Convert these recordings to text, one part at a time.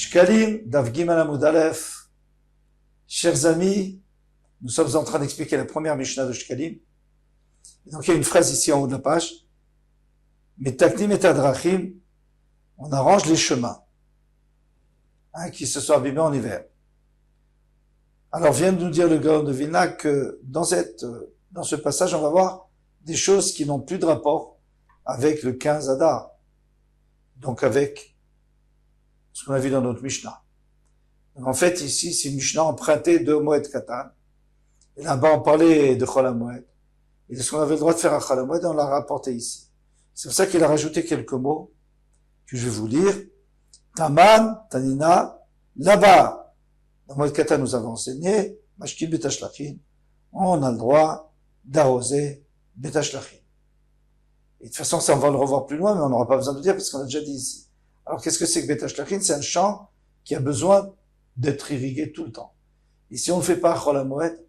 Shkalim, Daf Gimel Amud Aleph. Chers amis, nous sommes en train d'expliquer la première Mishnah de Shkalim. Et donc il y a une phrase ici en haut de la page. Metaknim et Adrachim, on arrange les chemins, qui se sont abîmés en hiver. Alors vient de nous dire le Gaon de Vilna que dans ce passage, on va voir des choses qui n'ont plus de rapport avec le 15 Adar. Donc avec ce qu'on a vu dans notre Mishnah. Donc en fait, ici, c'est une Mishnah empruntée de Moed Katan. Et là-bas, on parlait de Chol HaMoed. Et de ce qu'on avait le droit de faire à Chol HaMoed, on l'a rapporté ici. C'est pour ça qu'il a rajouté quelques mots que je vais vous lire. Taman, Tanina, là-bas. Dans Moed Katan, nous avons enseigné, Mashkil Betashlachin. On a le droit d'arroser Betashlachin. Et de toute façon, ça, on va le revoir plus loin, mais on n'aura pas besoin de le dire parce qu'on a déjà dit ici. Alors, qu'est-ce que c'est que Betashlachin? C'est un champ qui a besoin d'être irrigué tout le temps. Et si on ne le fait pas à Chol HaMoed,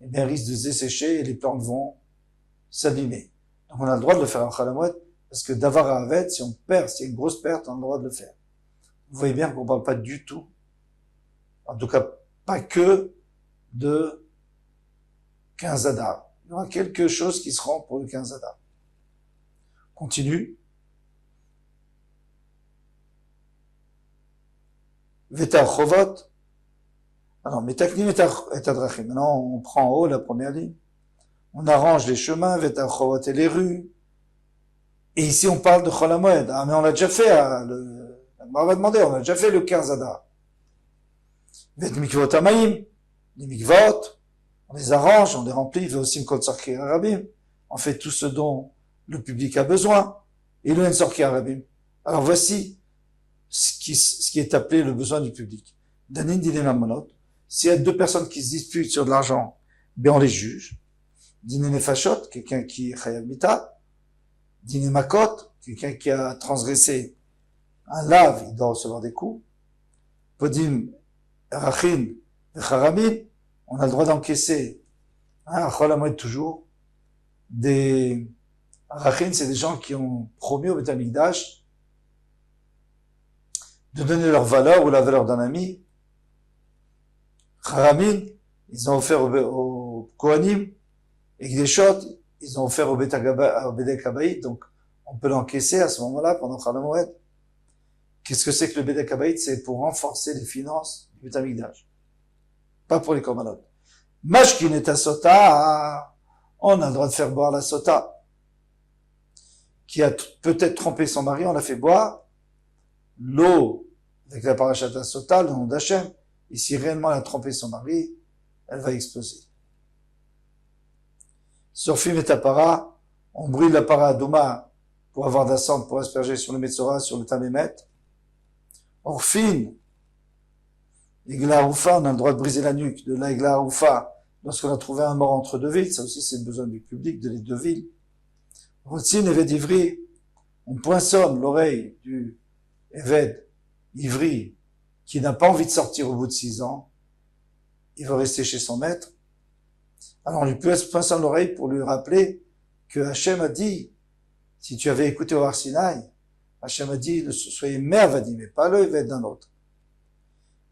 eh bien, il risque de se dessécher et les plantes vont s'abîmer. Donc, on a le droit de le faire à Chol HaMoed parce que d'avar à Aved, si on perd, s'il y a une grosse perte, on a le droit de le faire. Vous voyez bien qu'on ne parle pas du tout, en tout cas, pas que de 15 Adar. Il y aura quelque chose qui seront pour le 15 Adar. Continue. Veta Chovot. Alors, Metaknim et Adrachim. Maintenant, on prend en haut la première ligne. On arrange les chemins, Veta Chovot et les rues. Et ici, on parle de Chol HaMoed. Ah, mais on l'a déjà fait, on va demander, on a déjà fait le 15 Adar. Vet Mikvot Hamaim. Les Mikvot. On les arrange, on les remplit, il veut aussi Kol Tzorkei Harabim. On fait tout ce dont le public a besoin. Et le Tzorkei Harabim. Alors voici ce qui est appelé le besoin du public. Danin Dinem Amonot. S'il y a deux personnes qui se disputent sur de l'argent, ben on les juge. Dinem Nefashot, quelqu'un qui est Chayav Mita. Dinem Makot, quelqu'un qui a transgressé un lave, il doit recevoir des coups. Podim Rachin Vecharamin. On a le droit d'encaisser, à Chol HaMoed toujours, des Rachin, c'est des gens qui ont promis au Beth Amikdash de donner leur valeur ou la valeur d'un ami. Charamin, ils ont offert au Kohanim, et Gdeshot, ils ont offert au Bedek Habayit, donc on peut l'encaisser à ce moment-là pendant Chol HaMoed. Qu'est-ce que c'est que le Bedek Habayit? C'est pour renforcer les finances du Beth Amikdash. Pas pour les korbanot. Mashkin et sota, on a le droit de faire boire la sota, qui a peut-être trompé son mari, on l'a fait boire l'eau avec la parashat sota, le nom d'Hachem, et si réellement elle a trompé son mari, elle va exploser. Surfim et para, on brûle la para adoma pour avoir de la cendre, pour asperger sur le Metzora, sur le Tamémet. Orfin, l'Igla Haroufa, on a le droit de briser la nuque de l'Igla Haroufa lorsqu'on a trouvé un mort entre deux villes. Ça aussi, c'est le besoin du public de les deux villes. Rotzin, Eved Ivri, on poinçonne l'oreille du Eved Ivri qui n'a pas envie de sortir au bout de 6 ans. Il veut rester chez son maître. Alors on lui poinçonne l'oreille pour lui rappeler que Hachem a dit, si tu avais écouté au Har Sinaï, Hachem a dit, soyez mervadi, mais pas le Eved d'un autre.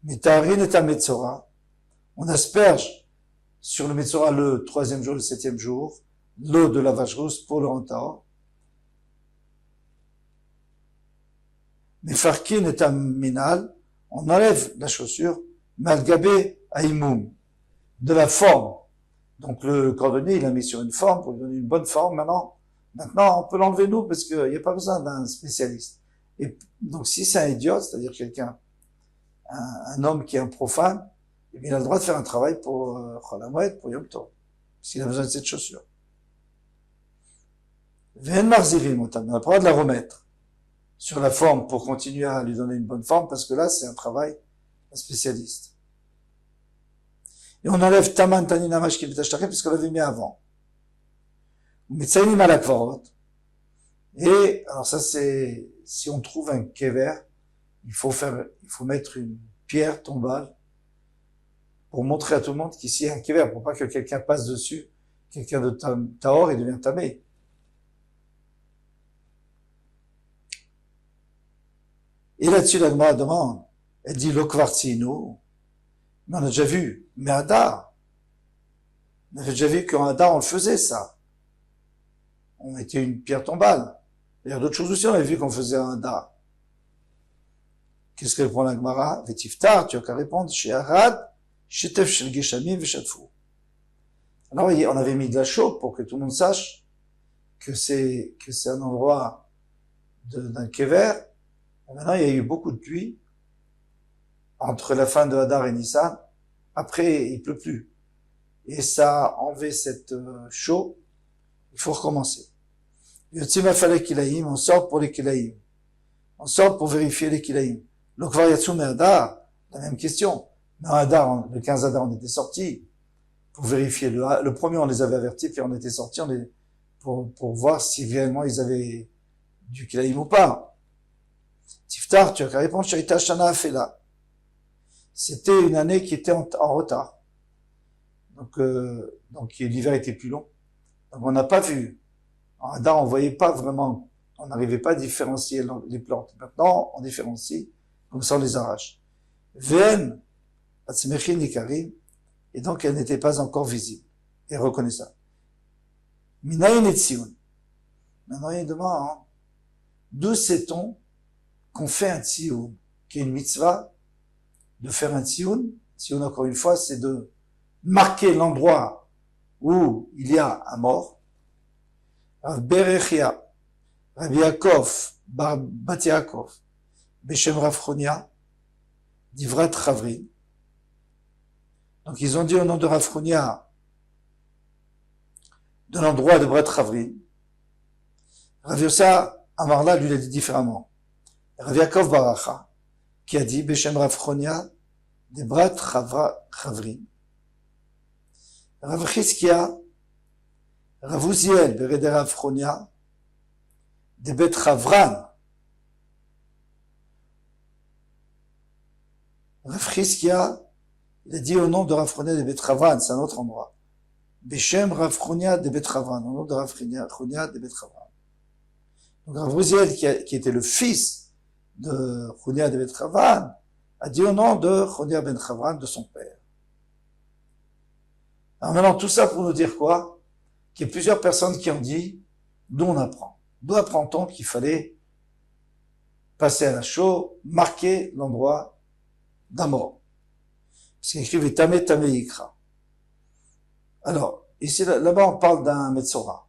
Mitarin et Metzora, on asperge sur le Metzora le 3e jour, le 7e jour, l'eau de la vache rousse pour le Rantao. Mefarkin et Minal, on enlève la chaussure, Malgabé Aïmoum, de la forme. Donc le cordonnier, il a mis sur une forme pour lui donner une bonne forme. Maintenant, on peut l'enlever nous parce qu'il n'y a pas besoin d'un spécialiste. Et donc si c'est un idiot, c'est-à-dire quelqu'un, un homme qui est un profane, eh bien, il a le droit de faire un travail pour Chol HaMoed, pour Yom Tov, s'il a besoin de cette chaussure. Ve'en marzirim otam, on a le droit de la remettre sur la forme pour continuer à lui donner une bonne forme, parce que là, c'est un travail d'un spécialiste. Et on enlève Taman Tanina Mashkin Betashlachin, puisqu'on l'avait mis avant. Metzainim alakvarot. Et, alors ça c'est, si on trouve un kever, il faut mettre une pierre tombale pour montrer à tout le monde qu'ici il y a un kever, pour pas que quelqu'un passe dessus, quelqu'un de Tahor, il devient tamé. Et là-dessus, la Gemara demande, Elle dit, Lokvartzinu, mais on a déjà vu, mais Hadar, on avait déjà vu qu'en Hadar, on le faisait, ça. On mettait une pierre tombale. Il y a d'autres choses aussi, on avait vu qu'on faisait un Hadar. Qu'est-ce que répond la Gemara? Vetiftar, tu as qu'à répondre, chez Arad, Shetef Shel Geshamim Veshatfou. Alors, on avait mis de la chaux pour que tout le monde sache que c'est un endroit d'un kever. Maintenant, il y a eu beaucoup de pluie entre la fin de Hadar et Nissan. Après, il pleut plus. Et ça a enlevé cette chaux. Il faut recommencer. Yotzim Afalek Kilaïm, on sort pour les Kilaïm. On sort pour vérifier les Kilaïm. Lokvar Yatsum et Hadar, la même question. Mais en Hadar, le 15 Hadar, on était sortis pour vérifier. Le premier, on les avait avertis, puis on était sortis pour voir si réellement ils avaient du Kilaïm ou pas. Tiftar, tu as qu'à répondre, Shaita Shana Afela. C'était une année qui était en retard. Donc l'hiver était plus long. Donc on n'a pas vu. En Hadar, on voyait pas vraiment, on n'arrivait pas à différencier les plantes. Maintenant, on différencie, comme ça on les arrache. Ven, Atzmechin Ikarim, et donc elle n'était pas encore visible et reconnaissable. Minayin et Tzion. Maintenant il demande, d'où sait-on qu'on fait un Tzion, qui est une mitzvah, de faire un Tzion? Tzion, encore une fois, c'est de marquer l'endroit où il y a un mort. Rav Berechia, Rav Yaakov, Bar Bat Yaakov, Beshem Rav Chonia, d'Ivrat Chavrin. Donc ils ont dit au nom de Rav Chonia, de l'endroit de Brat Chavrin. Rav Yossa Amarla lui l'a dit différemment. Rav Yaakov Baracha, qui a dit Beshem Rav Chonia, de Brat Chavrin. Rav Chizkia, Rav Uziel, Bereder Rav Chonia, de Bet Chavran. Rav Chizkia, il a dit au nom de Rav Chonia de Bet Chavran, c'est un autre endroit. Beshem Rav Chonia de Bet Chavran, au nom de Rav Chonia de Bet Chavran. Donc Rav Uziel, qui était le fils de Chonia de Bet Chavran, a dit au nom de Chonia ben Chavran, de son père. Alors maintenant, tout ça pour nous dire quoi? Qu'il y a plusieurs personnes qui ont dit, d'où on apprend. D'où apprend-on qu'il fallait passer à la chaux, marquer l'endroit d'un mort? Parce qu'il écrit Tamé Tamé Yikra. Alors, ici, là-bas, on parle d'un Metzora.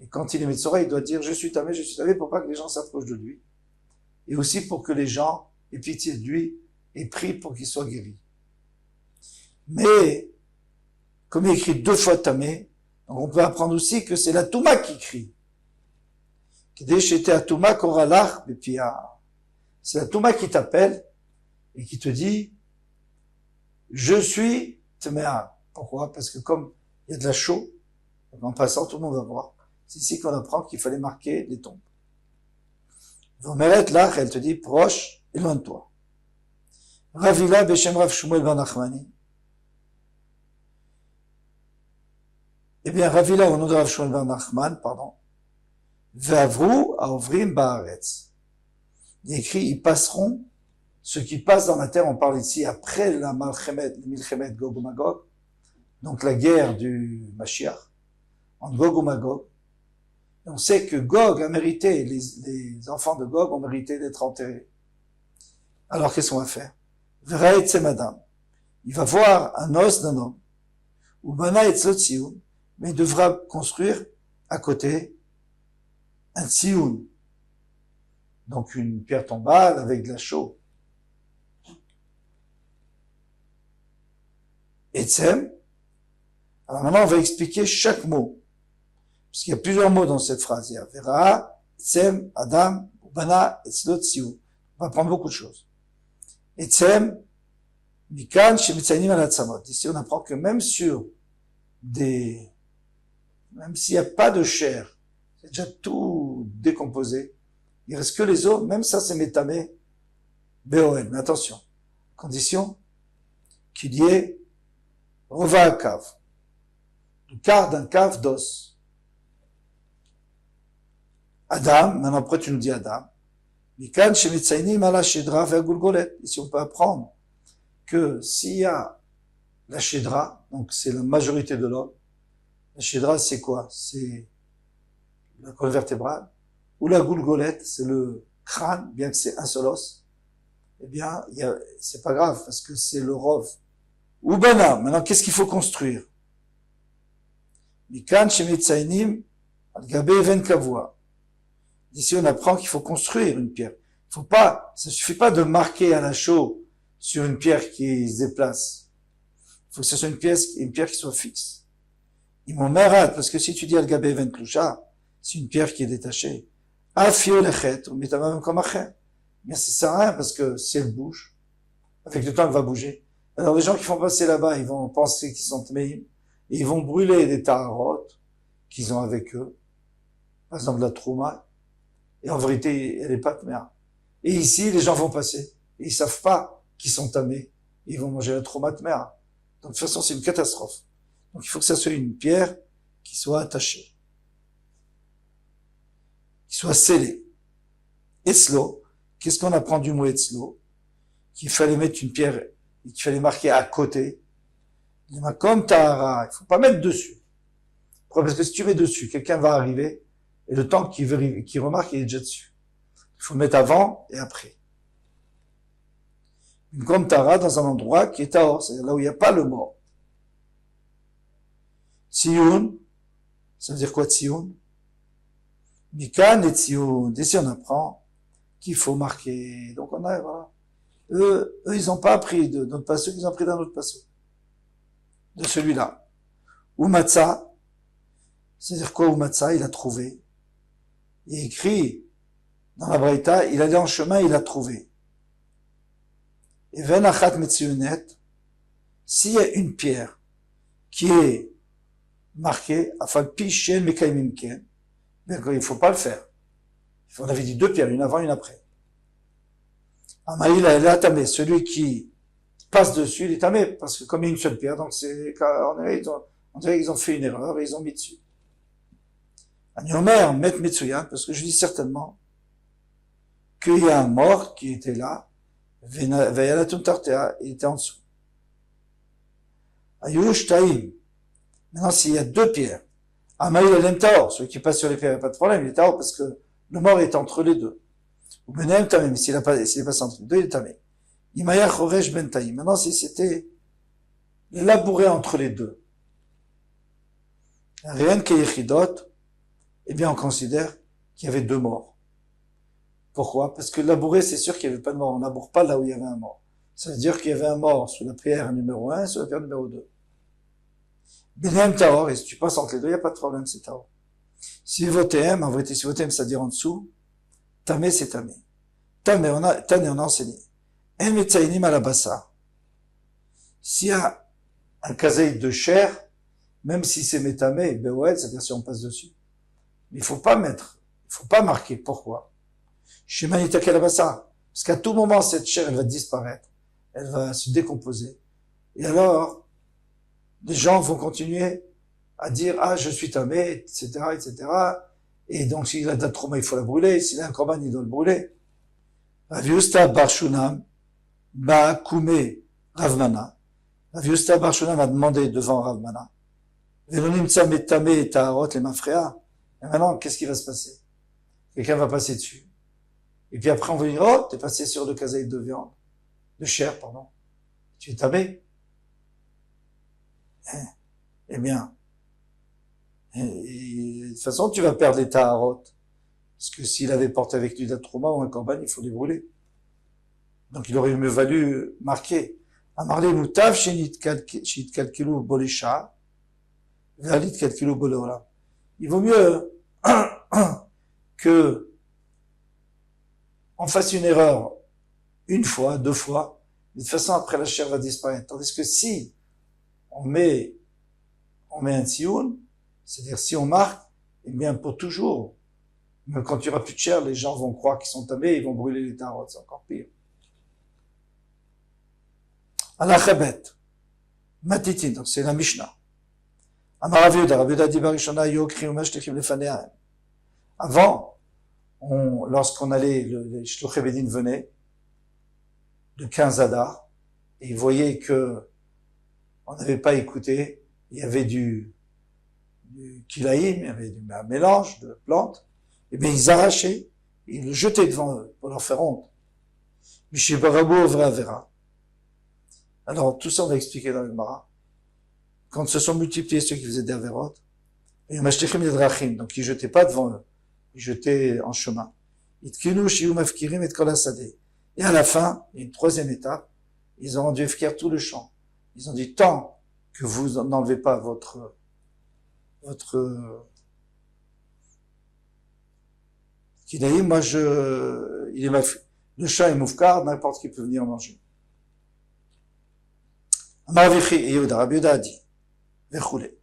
Et quand il est Metzora, il doit dire, je suis Tamé pour pas que les gens s'approchent de lui. Et aussi pour que les gens aient pitié de lui et prient pour qu'il soit guéri. Mais, comme il écrit 2 fois Tamé, donc on peut apprendre aussi que c'est la Touma qui crie. C'est la Touma qui t'appelle et qui te dit, je suis Tméa. Pourquoi? Parce que comme il y a de la chaux, en passant, tout le monde va voir. C'est ici qu'on apprend qu'il fallait marquer les tombes. Vomeret là, elle te dit, proche et loin de toi. Ravila Beshem Rav Shmuel ben Nachmani. Eh bien, Ravila, au nom de Rav Shmuel ben Nachman, pardon, Ve'avru Aovrim Ba'aretz. Il écrit, ils passeront, ceux qui passent dans la terre, on parle ici après la Milchemet Gog Magog, donc la guerre du Mashiach, entre Gog et Magog. Et on sait que Gog a mérité, les enfants de Gog ont mérité d'être enterrés. Alors qu'est-ce qu'on va faire? Veraetze Madame. Il va voir un os d'un homme. Ou Bana et Tzotziun. Mais il devra construire à côté un tzioun. Donc une pierre tombale avec de la chaux. Etzem. Alors maintenant, on va expliquer chaque mot. Parce qu'il y a plusieurs mots dans cette phrase. Il y a Vera, Etzem, Adam, Bana, Etzlot, Tzioun. On va apprendre beaucoup de choses. Etzem, Mikan, Shemitzanim Alatzamot. Ici, on apprend que même s'il n'y a pas de chair, c'est déjà tout décomposé, il reste que les os, même ça c'est métamé, BOL. Mais attention, condition qu'il y ait reva à cave, le quart d'un cave d'os. Adam, maintenant après tu nous dis Adam, Mikan shemetzainim ala shedra ve'agulgolet. Ici, on peut apprendre que s'il y a la shedra, donc c'est la majorité de l'homme, la shedra, c'est quoi? C'est la colonne vertébrale, ou la gulgolette, c'est le crâne, bien que c'est un seul os, eh bien, c'est pas grave, parce que c'est le rov. Ou bana, maintenant, qu'est-ce qu'il faut construire? Mikan shemetzainim al gabe even kavua. Ici, on apprend qu'il faut construire une pierre. Ça suffit pas de marquer à la chaux sur une pierre qui se déplace. Il faut que ce soit une pierre qui soit fixe. Ils m'ont merad, parce que si tu dis al gabe even klusha, c'est une pierre qui est détachée. Afio lechet, ou mitamam comme acher. Mais ça sert à rien, parce que si elle bouge, avec le temps, elle va bouger. Alors, les gens qui font passer là-bas, ils vont penser qu'ils sont tmeim, et ils vont brûler des taharot qu'ils ont avec eux. Par exemple, la trouma. Et en vérité, elle est pas tmea. Et ici, les gens vont passer. Et ils savent pas qu'ils sont tamés. Ils vont manger la trouma tmea. Donc, de toute façon, c'est une catastrophe. Donc, il faut que ça soit une pierre qui soit attachée. Qui soit scellée. Etzlo. Qu'est-ce qu'on apprend du mot etzlo? Qu'il fallait mettre une pierre, et qu'il fallait marquer à côté. Comme tahara. Il faut pas mettre dessus. Pourquoi? Parce que si tu mets dessus, quelqu'un va arriver, et le temps qu'il remarque, il est déjà dessus. Il faut mettre avant et après. Une comme tahara dans un endroit qui est tahor, c'est-à-dire là où il n'y a pas le mort. Tziyun, ça veut dire quoi tziyun? Mikan et tziyun. D'ici on apprend qu'il faut marquer. Donc on a, voilà. Eux, ils n'ont pas appris de notre passage, ils ont appris d'un autre passage. De celui-là. Umatsa, c'est-à-dire quoi Umatsa? Il a trouvé. Il est écrit dans la Braïta, il allait en chemin, il a trouvé. Et venachat metzionet, s'il y a une pierre qui est marquée, afal pichen mekaimim ken, il faut pas le faire. On avait dit deux pierres, une avant, une après. Amaïl, elle est tamé. Celui qui passe dessus, il est tamé, parce que comme il y a une seule pierre, donc on dirait qu'ils ont fait une erreur et ils ont mis dessus. Agnomer, met Metsuyan, parce que je dis certainement qu'il y a un mort qui était là, Veyalatum Tartea, il était en dessous. Ayush Taïm. Maintenant, s'il y a deux pierres, Amaïl el Taor, celui qui passe sur les pierres, il n'y a pas de problème, il est Taor parce que le mort est entre les deux. Ou Benem Tamé, mais s'il est passé entre les deux, il est Tamé. Imaya Choresh Ben Taïm. Maintenant, si c'était labouré entre les deux, rien qu'Yechidot, eh bien, on considère qu'il y avait deux morts. Pourquoi? Parce que labourer, c'est sûr qu'il n'y avait pas de mort. On laboure pas là où il y avait un mort. Ça veut dire qu'il y avait un mort sous la pierre numéro 1 et sous la pierre numéro 2. Benem Taor, et si tu passes entre les deux, il n'y a pas de problème, c'est Taor. Si votem, en vérité, si votem, c'est-à-dire en dessous, Tamé, c'est Tamé. Tamé, on a enseigné. En metzainim alabassa. S'il y a un kazeï de chair, même si c'est métamé, bewed, c'est-à-dire si on passe dessus, mais il faut pas marquer. Pourquoi? Chez Manitaka Alabassa. Parce qu'à tout moment, cette chair, elle va disparaître. Elle va se décomposer. Et alors, les gens vont continuer à dire, ah, je suis tamé, etc., etc. Et donc, s'il a d'un trauma, il faut la brûler. S'il a un korban, il doit le brûler. Raviusta Barshunam, Kume Ravmana. Raviusta Barshunam a demandé devant Ravmana. Velonim Tsametame et Taharot, les Mafréa. Et maintenant, qu'est-ce qui va se passer? Quelqu'un va passer dessus. Et puis après, on va dire, oh, t'es passé sur le kazaï de viande. De chair, pardon. Tu es tamé. Eh bien. Et de toute façon, tu vas perdre les taharot. Parce que s'il avait porté avec lui d'un trauma ou un korban, il faut les brûler. Donc il aurait mieux valu marquer. Amarle moutav shenit kalkilu bolisha. Valit kalkilu boleolam. Il vaut mieux que on fasse une erreur une fois, deux fois, mais de toute façon après la chair va disparaître. Tandis que si on met un tzioun, c'est-à-dire si on marque, eh bien pour toujours, même quand il n'y aura plus de chair, les gens vont croire qu'ils sont tamés, ils vont brûler les tarots, c'est encore pire. Alachabet, Matitin, donc c'est la Mishnah. Amar Rav Yehuda dit Barishona Yokri Umesh Techim Lefaneahem. Avant, lorsqu'on allait, les Shluchei Bedin venaient, de 15 Adar, et ils voyaient que on n'avait pas écouté, il y avait du kilaïm, il y avait un mélange de plantes, et bien ils arrachaient, ils le jetaient devant eux, pour leur faire honte. Mishibarabo Vra Vera. Alors, tout ça, on va expliquer dans le Gemara. Quand se sont multipliés ceux qui faisaient des Averot, et Mashtichim les Drachim, donc ils jetaient pas devant eux, ils jetaient en chemin. Itkinu Shiu Mafkirim et Kol Hasadeh. Et à la fin, il y a une troisième étape, ils ont rendu Efker tout le champ. Ils ont dit, tant que vous n'enlevez pas votre Kilaïm, moi le champ est moufkar, n'importe qui peut venir manger. Amar Vichi et Yehuda, Rabbi Yehuda a dit, Vechoule.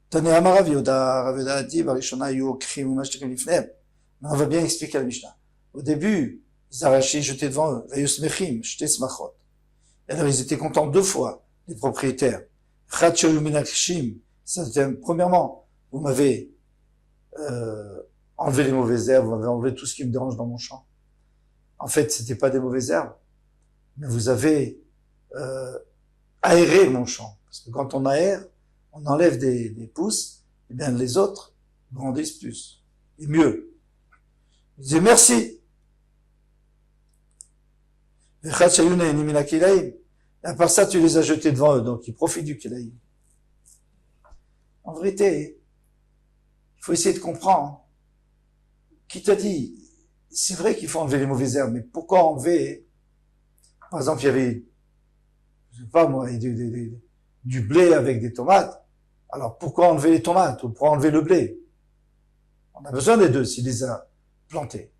Tane Amar Rabbi Yehuda a dit, Barishona yu okrim umashtikim lifnehem. On va bien expliquer la Mishnah. Au début, ils arrachaient, jetaient devant eux, Vayusmechim, jetés smachot. Et alors ils étaient contents deux fois, les propriétaires. Chachoyu minakshim, premièrement, vous m'avez enlevé les mauvaises herbes, vous m'avez enlevé tout ce qui me dérange dans mon champ. En fait, c'était pas des mauvaises herbes, mais vous avez aéré mon champ. Parce que quand on aère, on enlève des pousses, et bien les autres grandissent plus et mieux. Ils disaient merci. Et à part ça, tu les as jetés devant eux, donc ils profitent du kilaïm. En vérité, il faut essayer de comprendre. Qui t'a dit, c'est vrai qu'il faut enlever les mauvaises herbes, mais pourquoi enlever, par exemple, il y avait, je sais pas moi, du blé avec des tomates. Alors pourquoi enlever les tomates ou pourquoi enlever le blé? On a besoin des deux s'il les a plantés.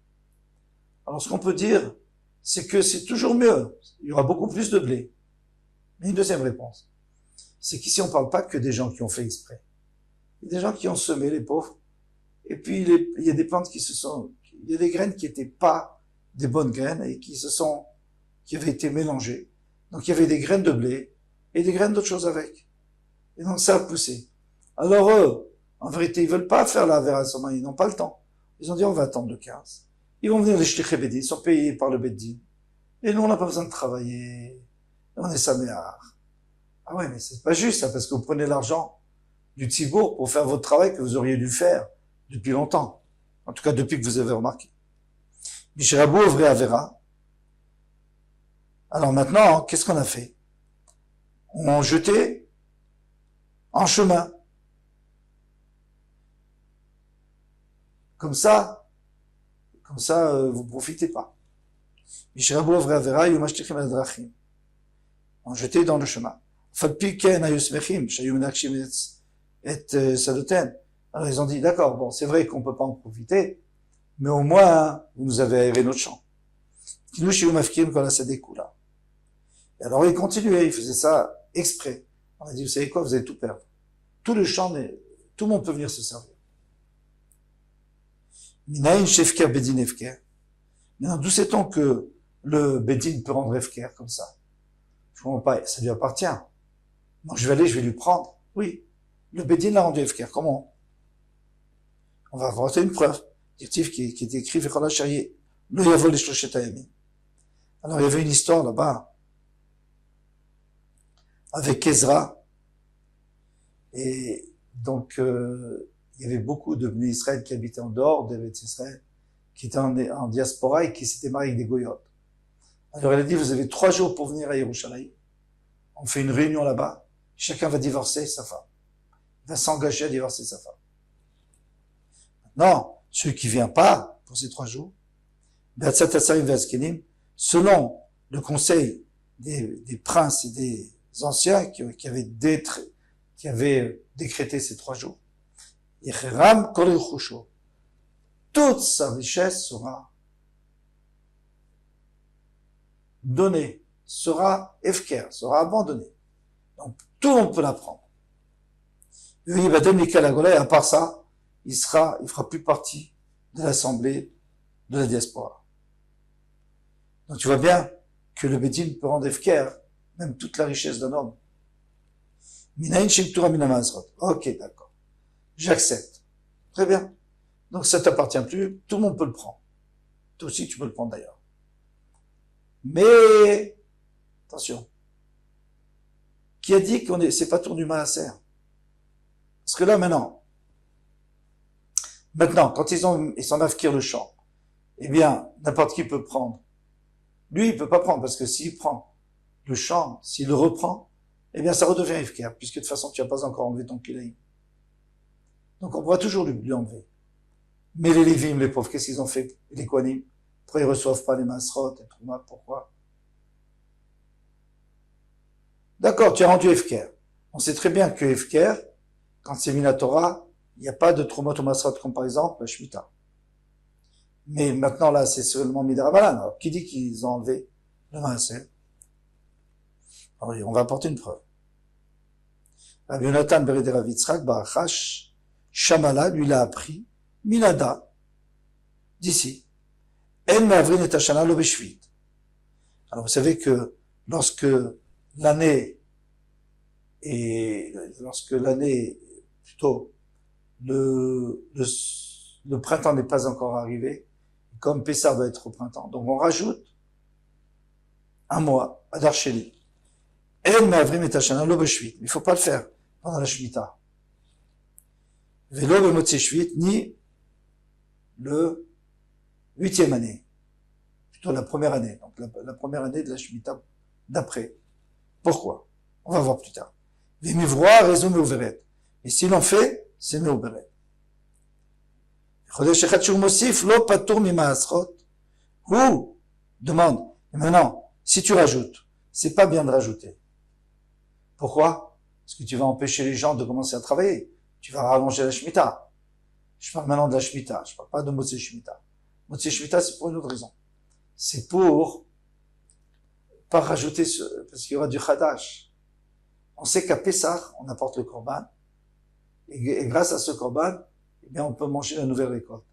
Alors ce qu'on peut dire, c'est que c'est toujours mieux. Il y aura beaucoup plus de blé. Mais une deuxième réponse, c'est qu'ici on parle pas que des gens qui ont fait exprès. Il y a des gens qui ont semé, les pauvres. Et puis il y a des plantes il y a des graines qui étaient pas des bonnes graines et qui avaient été mélangées. Donc il y avait des graines de blé et des graines d'autres choses avec. Et donc ça a poussé. Alors eux, en vérité, ils veulent pas faire la Verasoma, ils n'ont pas le temps. Ils ont dit on va attendre le 15. Ils vont venir les Shlichei Bedin, ils sont payés par le Beddin. Et nous on n'a pas besoin de travailler. On est saméar. Ah ouais, mais c'est pas juste ça, parce que vous prenez l'argent du Tzibour pour faire votre travail que vous auriez dû faire depuis longtemps. En tout cas, depuis que vous avez remarqué. Mishrabu Ovre Avera. Alors maintenant, qu'est-ce qu'on a fait? On jetait en chemin. Comme ça, vous profitez pas. Mishrabu Ovre Avera, Yumashtichim Adrachim. On jetait dans le chemin. Falpiken Ayusmechim, Shayumenakshim et Sadoten. Alors ils ont dit, d'accord, bon, c'est vrai qu'on peut pas en profiter, mais au moins, vous nous avez aéré notre champ. Et alors ils continuaient, ils faisaient ça exprès. On a dit, vous savez quoi, vous allez tout perdre. Tout le champ, tout le monde peut venir se servir. Minaïn Shefker Bedin Efker. Maintenant, d'où sait-on que le Bedin peut rendre Efker comme ça? Je comprends pas, ça lui appartient. Donc je vais lui prendre. Oui. Le Bedin l'a rendu Efker. Comment? On va apporter une preuve. Directif qui est écrit, Vechola Sharié. Le Yavol et Shloshet Hayamim. Alors il y avait une histoire là-bas. Avec Ezra. Et donc, il y avait beaucoup de Bnei Israël qui habitaient en dehors d'Eretz Israël, qui étaient en diaspora et qui s'étaient mariés avec des goyotes. Alors elle a dit, vous avez 3 jours pour venir à Yerushalayim. On fait une réunion là-bas. Chacun va divorcer sa femme. Il va s'engager à divorcer sa femme. Non, celui qui vient pas pour ces 3 jours, selon le conseil des princes et des anciens qui avaient décrété ces 3 jours, toute sa richesse sera donnée, sera efker, sera abandonnée. Donc tout le monde peut la prendre. Et à part ça, il fera plus partie de l'assemblée de la diaspora. Donc tu vois bien que le Bedin peut rendre efker même toute la richesse d'un homme. Ok, d'accord. J'accepte. Très bien. Donc ça t'appartient plus, tout le monde peut le prendre. Toi aussi tu peux le prendre d'ailleurs. Mais, attention, qui a dit c'est pas tour du maaser? Parce que là maintenant, quand ils s'en avquirent le champ, eh bien, n'importe qui peut prendre. Lui, il peut pas prendre, parce que s'il prend le champ, s'il le reprend, eh bien, ça redevient efker, puisque de toute façon, tu n'as pas encore enlevé ton kilaïm. Donc, on pourra toujours lui enlever. Mais les Lévim, les pauvres, qu'est-ce qu'ils ont fait? Les Kohanim? Pourquoi ils reçoivent pas les masrot, et Trouma? Pourquoi? D'accord, tu as rendu efker. On sait très bien que efker, quand c'est mis la Torah, il n'y a pas de Troumot ou masrot, comme par exemple la Shemitah. Mais maintenant, là, c'est seulement Midrabalan. Alors, qui dit qu'ils ont enlevé le maaser? Alors, on va apporter une preuve. Rabbi Yonatan Beredé Rav Yitzchak Barachash Shamala, lui, l'a appris, Milada, d'ici. En Mavrin et Tashana lo beshvit. Alors, vous savez que lorsque l'année, plutôt, le printemps n'est pas encore arrivé, comme Pessah doit être au printemps. Donc on rajoute un mois, Adar Sheli. En Mavrim et Tashana lo beshvit. Il ne faut pas le faire pendant la Shemitah. Velo bemotze shvit, ni le 8e année. Plutôt la première année. Donc la première année de la Shemitah d'après. Pourquoi? On va voir plus tard. Vemivroa raison meuveret. Et si l'on fait, c'est meuveret. Chodesh echad shur mosif lo patur mimaasrot. Ou demande. Et maintenant, si tu rajoutes, c'est pas bien de rajouter. Pourquoi? Parce que tu vas empêcher les gens de commencer à travailler. Tu vas rallonger la Shemitah. Je parle maintenant de la Shemitah. Je parle pas de Motzei Shemitah. Motzei Shemitah, c'est pour une autre raison. C'est pour pas rajouter parce qu'il y aura du Chadash. On sait qu'à Pessah, on apporte le Korban. Et grâce à ce Korban, eh bien, on peut manger la nouvelle récolte.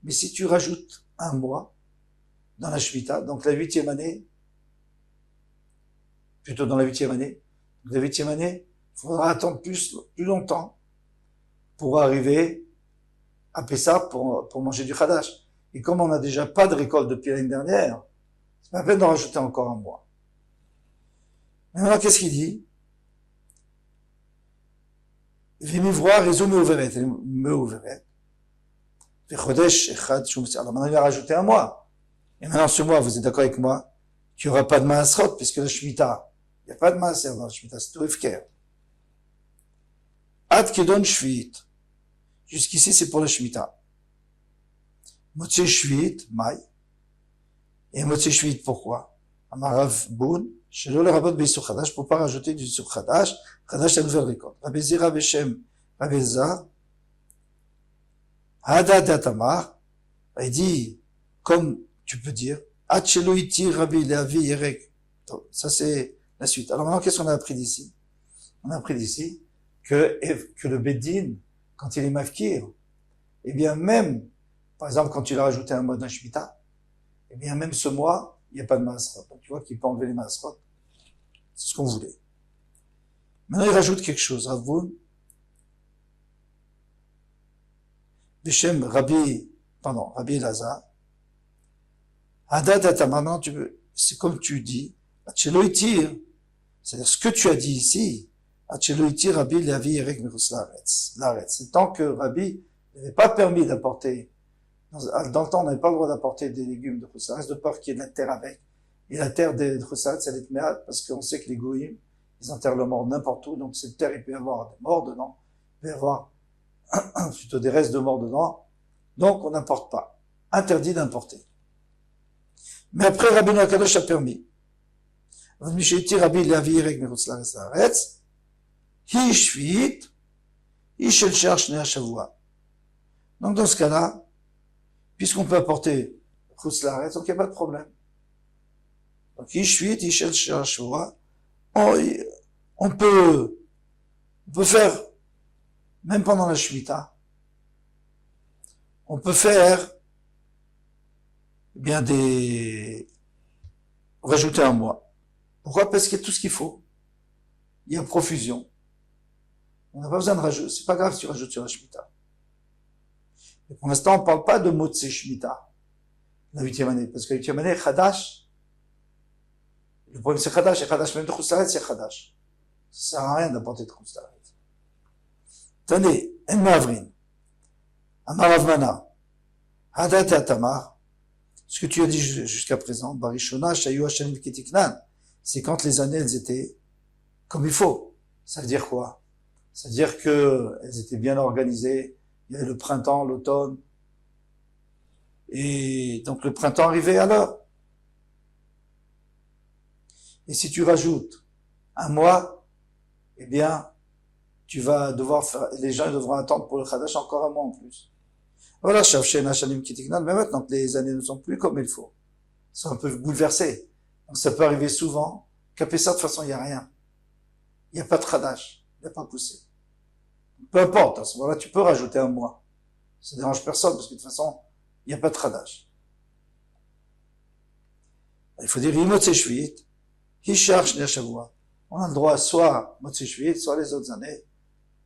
Mais si tu rajoutes un mois dans la Shemitah, donc la 8e année, plutôt dans la 8e année, il faudra attendre plus longtemps pour arriver à Pessah pour manger du Khadash. Et comme on n'a déjà pas de récolte depuis l'année dernière, c'est pas la peine d'en rajouter encore un mois. Mais maintenant, qu'est-ce qu'il dit? Alors maintenant, il a rajouté un mois. Et maintenant, ce mois, vous êtes d'accord avec moi qu'il n'y aura pas de Maasrot, puisque la Shemitah, il n'y a pas de Maaser dans la Shemitah, c'est tout Efker. Ad Kedon Shvit. Jusqu'ici, c'est pour la Shemitah. Motzei Shvit, Maï. Et Motzei Shvit, pourquoi? Amarav Boun, Shelo le Rabot Beisur Khadash, pour pas rajouter du Beisur Khadash, Khadash la nouvelle récolte. Rabbi Zira Beshem, Rabbi Zar, Hadad Atamar, il dit, comme tu peux dire, Hachelo iti Rabbi Leavi Yerek. Ça c'est la suite. Alors maintenant, qu'est-ce qu'on a appris d'ici? On a appris d'ici que le Beddin, quand il est mafkir, eh bien même, par exemple, quand il a rajouté un mois d'un Shemitah, eh bien même ce mois, il n'y a pas de Maasrot. Tu vois qu'il peut enlever les Maasrot. C'est ce qu'on voulait. Maintenant, il rajoute quelque chose. Ravun, Beshem Rabbi Elazar, Hadad Atama, maintenant c'est comme tu dis, Achelo Itir, c'est-à-dire ce que tu as dit ici, Achelo Itir Rabbi Leavi Yerek Merus Laretz. C'est tant que Rabbi n'avait pas permis d'apporter, dans le temps, on n'avait pas le droit d'apporter des légumes de Chutz Laaretz, de peur qu'il y ait de la terre avec. Et la terre de Chutz Laaretz, elle est méade, parce qu'on sait que les goïms, ils enterrent le mort n'importe où, donc cette terre, il peut y avoir des morts dedans, il peut y avoir plutôt des restes de morts dedans, donc on n'importe pas. Interdit d'importer. Mais après, Rabbi Akadosh a permis. Rabbi Leavi Yerek Merus Laaretz, Hi Shvit, Hi Shel Shar Shnei Shavua. Donc dans ce cas-là, puisqu'on peut apporter Chutz Laaretz, donc il n'y a pas de problème. Donc Hi Shvit, Hi Shel Shar Shavua, on peut faire, même pendant la Shemitah, on peut faire eh bien rajouter un mois. Pourquoi? Parce qu'il y a tout ce qu'il faut. Il y a profusion. On n'a pas besoin de rajouter. C'est pas grave si tu rajoutes sur la Shemitah. Et pour l'instant, on ne parle pas de Motzei Shemitah, la 8e année, parce que la 8e année, Chadash, le problème c'est Chadash, et Chadash, même de Choustaret, c'est Chadash. Ça sert à rien d'apporter de Choustaret. Tenez, En Mavrin, Amar Avmana, Hadat et Atamar, ce que tu as dit jusqu'à présent, Barishona, Shayu Hashanim Ketiknan, c'est quand les années, elles étaient comme il faut. Ça veut dire quoi? Ça veut dire que elles étaient bien organisées, il y avait le printemps, l'automne, et donc le printemps arrivait à l'heure. Et si tu rajoutes un mois, eh bien, tu vas devoir faire, les gens devront attendre pour le Chadash encore un mois en plus. Voilà, Shavshen Hashanim Kitiknan, mais maintenant que les années ne sont plus comme il faut, elles sont un peu bouleversées. Donc ça peut arriver souvent qu'à Pessah, de toute façon, il n'y a rien. Il n'y a pas de Chadash, il n'y a pas poussé. Peu importe, à ce moment-là, tu peux rajouter un mois. Ça dérange personne, parce que de toute façon, il n'y a pas de Chadash. Il faut dire, Motzei Shvit, Hishar Shnei Shavua. On a le droit soit Motzei Shvit, soit les autres années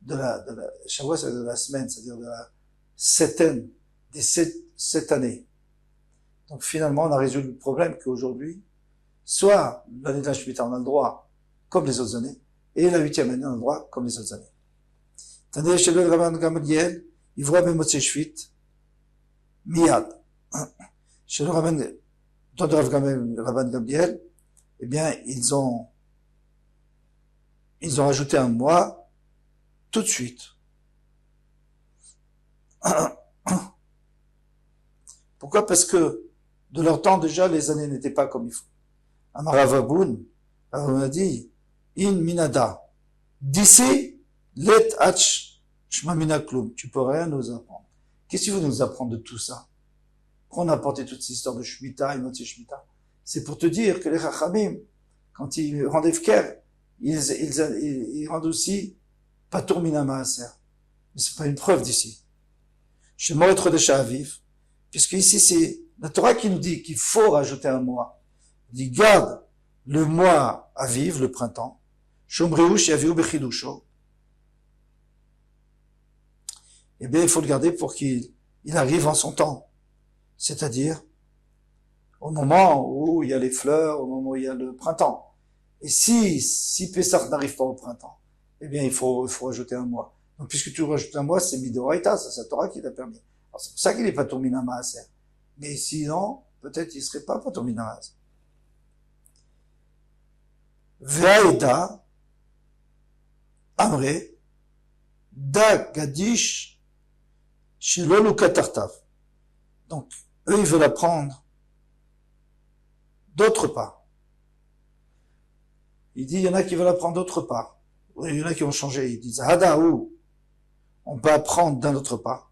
de la Shavua, c'est de la semaine, c'est-à-dire de la septaine, des sept années. Donc finalement, on a résolu le problème qu'aujourd'hui, soit l'année de la Shemitah, on a le droit, comme les autres années, et la 8e année, on a le droit, comme les autres années. Tandis chez le Rabban Gamliel, il voit même Motzei Shvit, Miyad. Chez le Rabban Gamliel, eh bien, ils ont ajouté un mois tout de suite. Pourquoi? Parce que de leur temps déjà, les années n'étaient pas comme il faut. Amaravaboun, on a dit, in minada. D'ici, let hach shmamina klum. Tu peux rien nous apprendre. Qu'est-ce que tu veux nous apprendre de tout ça? Pourquoi on a apporté toute cette histoire de Shemitah et Motzei Shemitah? C'est pour te dire que les Chachamim, quand ils rendent Efker, ils rendent aussi Patur Mina Maaser. Mais c'est pas une preuve d'ici. Chez Moed Chodesh Aviv, puisque ici c'est la Torah qui nous dit qu'il faut rajouter un mois. Il dit, garde le mois Aviv, le printemps, Shomreu Sheyaviu Bechidusho. Eh bien, il faut le garder pour qu'il arrive en son temps. C'est-à-dire, au moment où il y a les fleurs, au moment où il y a le printemps. Et si Pessah n'arrive pas au printemps, eh bien, il faut rajouter un mois. Donc, puisque tu rajoutes un mois, c'est Midoraita, c'est la Torah qui l'a permis. Alors, c'est pour ça qu'il n'est pas Tourmina Maaser. Mais sinon, peut-être il serait pas Tourmina Maaser. Ve'aïda, Amre, Da Gadish, Shilolu Katartav. Donc, eux, ils veulent apprendre d'autre part. Il dit, il y en a qui veulent apprendre d'autre part. Il y en a qui ont changé. Ils disent, Hadaou, on peut apprendre d'un autre part.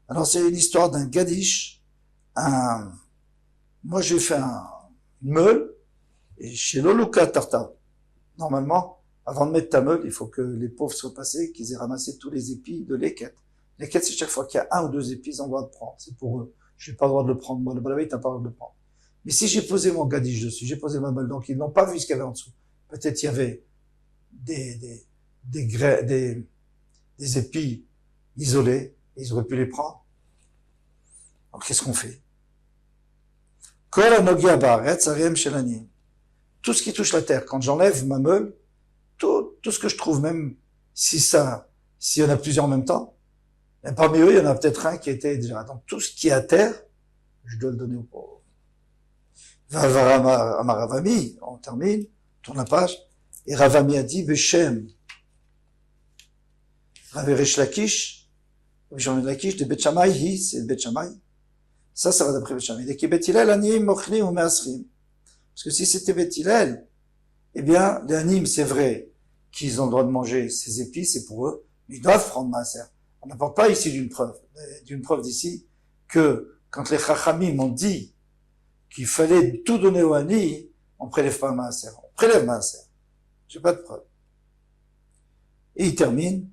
Alors, c'est une histoire d'un gadish, moi, j'ai fait une meule, et chez Loluka Tartav. Normalement, avant de mettre ta meule, il faut que les pauvres soient passés, qu'ils aient ramassé tous les épis de l'équette. L'équette, c'est chaque fois qu'il y a 1 ou 2 épis, ils ont le droit de prendre. C'est pour eux. Je n'ai pas le droit de le prendre. Moi, le balavé, t'as pas le droit de le prendre. Mais si j'ai posé mon gadish dessus, j'ai posé ma meule, donc ils n'ont pas vu ce qu'il y avait en dessous. Peut-être il y avait des épis isolés, et ils auraient pu les prendre. Alors, qu'est-ce qu'on fait? Tout ce qui touche la terre, quand j'enlève ma meule, tout ce que je trouve, même s'il y en a plusieurs en même temps, et parmi eux, il y en a peut-être un qui était déjà. Donc, tout ce qui est à terre, je dois le donner aux pauvres. Amaravami, on termine, tourne la page, et Ravami a dit, Beshem, Raveresh Lakish, Jean Lakish, de Bet Shammai, c'est Bet Shammai. Ça va d'après Bet Shammai. Dès qu'il Bet Hillel, Anim, Mochni ou Measrim. Parce que si c'était Bet Hillel, eh bien, les Anim, c'est vrai qu'ils ont le droit de manger ces épis, c'est pour eux, mais ils doivent prendre Maaser. On n'apporte pas ici d'une preuve d'ici, que quand les Chachamim ont dit qu'il fallait tout donner au Ani, on prélève pas Maaser. On prélève Maaser. J'ai pas de preuve. Et il termine,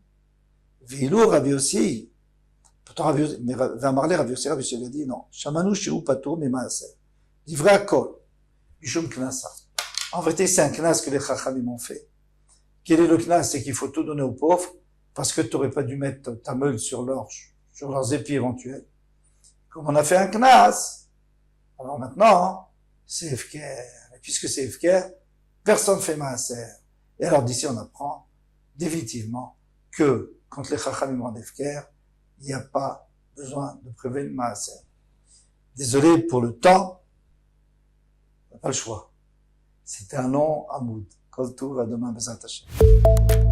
Veilou Rabbi aussi, pourtant Rabbi Yossi, mais Ravi Yossi a dit non, Shamanu Shehu Pato mais Maaser. Livré à Kol, Mishum Knasa. En vérité, c'est un knas que les Chachamim ont fait. Quel est le knas? C'est qu'il faut tout donner aux pauvres, parce que tu n'aurais pas dû mettre ta meule sur leurs épis éventuels. Comme on a fait un knas, alors maintenant, c'est Hefker. Et puisque c'est Hefker, personne ne fait maaser. Et alors d'ici, on apprend définitivement que quand les chachamim rendent Hefker, il n'y a pas besoin de prélever le maaser. Désolé pour le temps, on n'a pas le choix. C'était un long Hamoud. Kol Tov, à demain, Bezrat Hashem.